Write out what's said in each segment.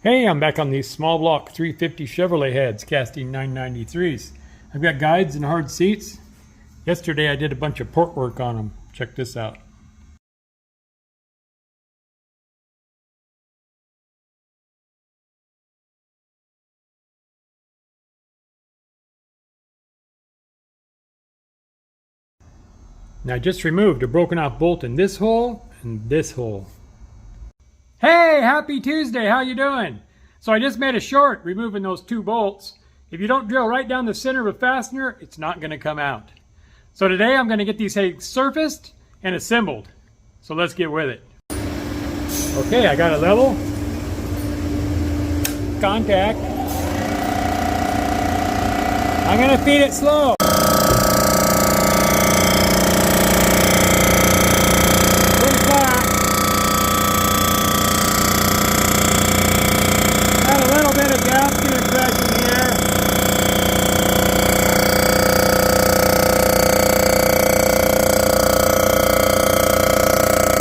Hey, I'm back on these small block 350 Chevrolet heads, casting 993s. I've got guides and hard seats. Yesterday I did a bunch of port work on them. Check this out. Now I just removed a broken off bolt in this hole and this hole. Hey, happy Tuesday, how you doing? So I just made a short removing those two bolts. If you don't drill right down the center of a fastener, it's not going to come out. So today I'm going to get these heads surfaced and assembled. So let's get with it. Okay, I got it level. Contact. I'm going to feed it slow. Pretty flat. Got a little bit of gasket impression here.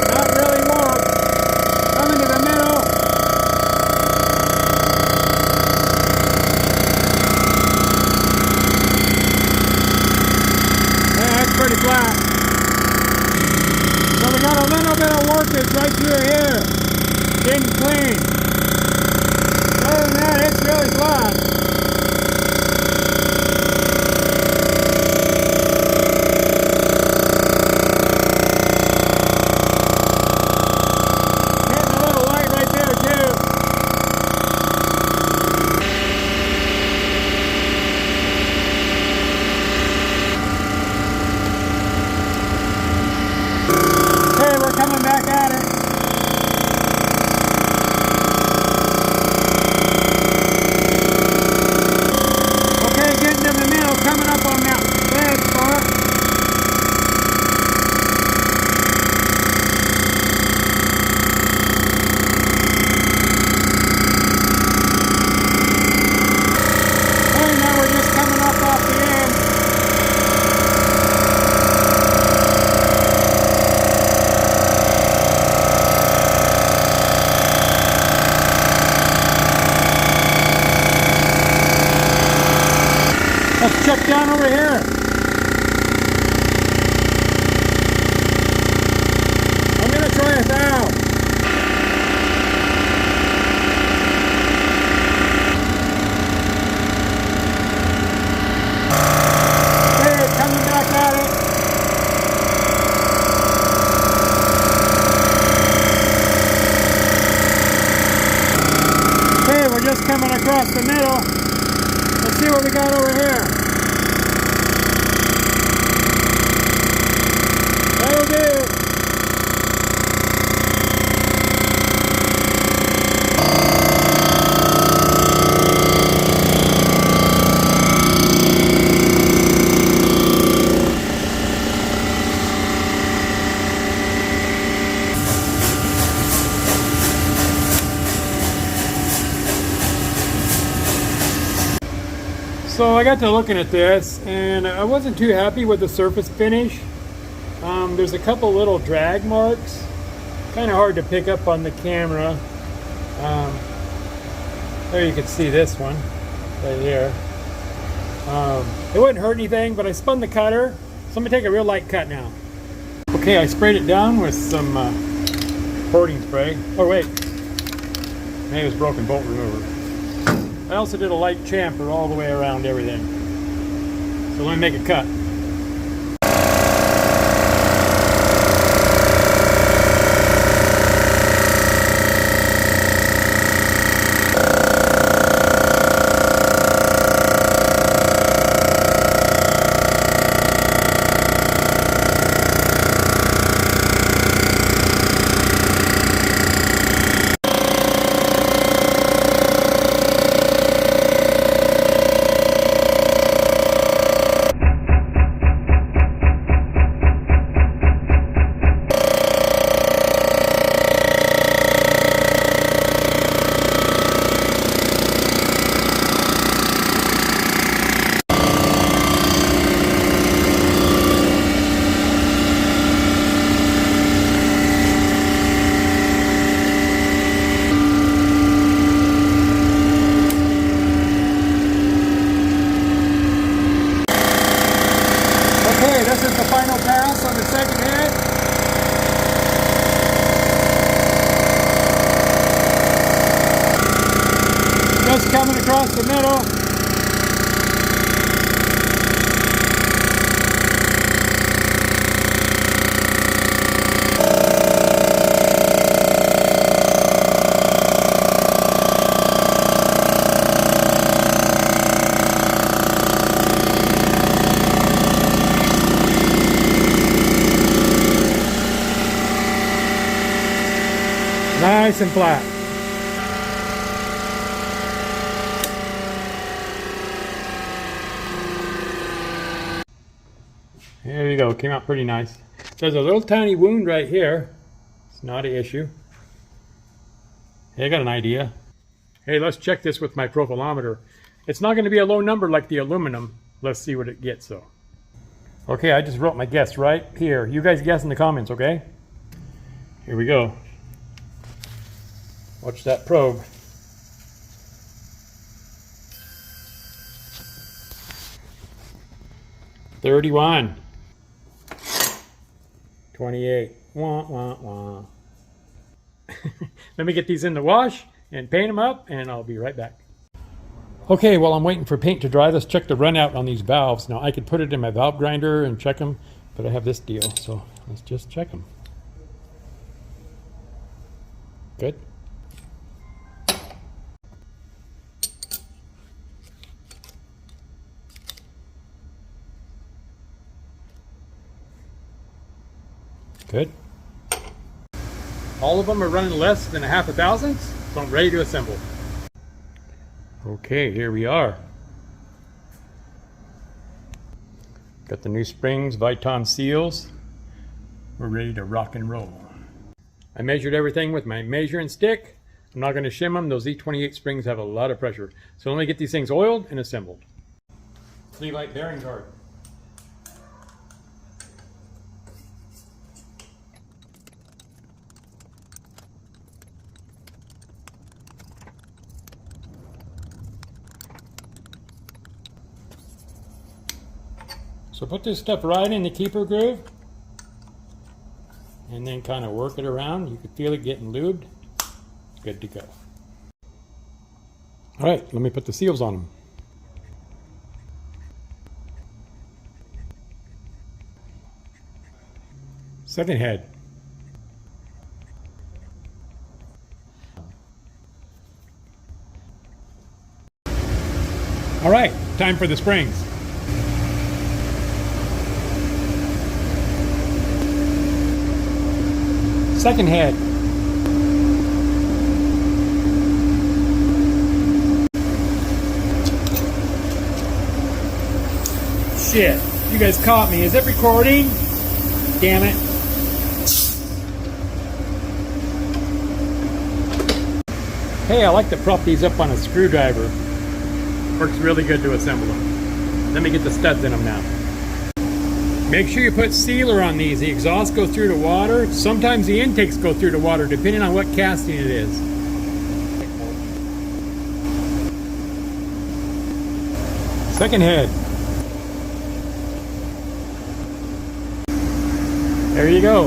Not really warm. Coming to the middle. That's pretty flat. So we got a little bit of workage right through here. Didn't clean. Other than that, it's really flat. Getting a little light right there too. Okay, we're coming back at it. Okay, getting to the middle, coming up on that red spot. Okay, now we're just coming up off the end. Let's check down over here. I'm going to try a valve. Okay, coming back at it. Okay, we're just coming across the middle. Let's see what we got over here. That'll do. So I got to looking at this and I wasn't too happy with the surface finish. There's a couple little drag marks, kind of hard to pick up on the camera. There you can see this one right here. It wouldn't hurt anything, but I spun the cutter, so I'm gonna take a real light cut now. Okay, I sprayed it down with some porting spray. Oh wait, maybe it was broken bolt remover. I also did a light chamfer all the way around everything. So let me make a cut. is the final pass on the second head. Just coming across the middle. Nice and flat. There you go, came out pretty nice. There's a little tiny wound right here. It's not an issue. Hey, I got an idea. Hey, let's check this with my profilometer. It's not going to be a low number like the aluminum. Let's see what it gets though. Okay, I just wrote my guess right here. You guys guess in the comments, okay? Here we go. Watch that probe. $31. $28. Wah, wah, wah. Let me get these in the wash and paint them up, and I'll be right back. Okay, while I'm waiting for paint to dry, let's check the runout on these valves. Now, I could put it in my valve grinder and check them, but I have this deal, so let's just check them. Good. Good. All of them are running less than a half a thousandths, so I'm ready to assemble. Okay, here we are. Got the new springs, Viton seals. We're ready to rock and roll. I measured everything with my measuring stick. I'm not going to shim them. Those E28 springs have a lot of pressure. So let me get these things oiled and assembled. Levite bearing guard. So put this stuff right in the keeper groove and then kind of work it around. You can feel it getting lubed. Good to go. All right, let me put the seals on them. Second head. All right, time for the springs. Second head. Shit, you guys caught me. Is it recording? Damn it. Hey, I like to prop these up on a screwdriver. Works really good to assemble them. Let me get the studs in them now. Make sure you put sealer on these. The exhausts go through the water. Sometimes the intakes go through the water, depending on what casting it is. Second head. There you go.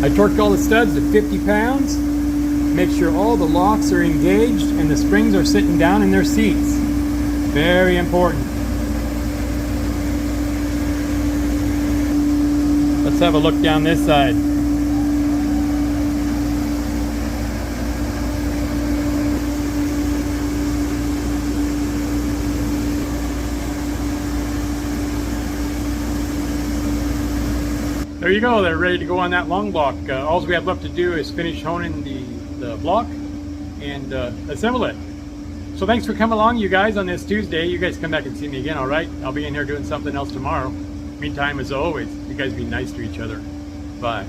I torqued all the studs to 50 pounds. Make sure all the locks are engaged and the springs are sitting down in their seats. Very important. Let's have a look down this side. There you go, they're ready to go on that long block. All we have left to do is finish honing the block and assemble it. So thanks for coming along, you guys, on this Tuesday. You guys come back and see me again, all right? I'll be in here doing something else tomorrow. Meantime, as always, you guys be nice to each other. Bye.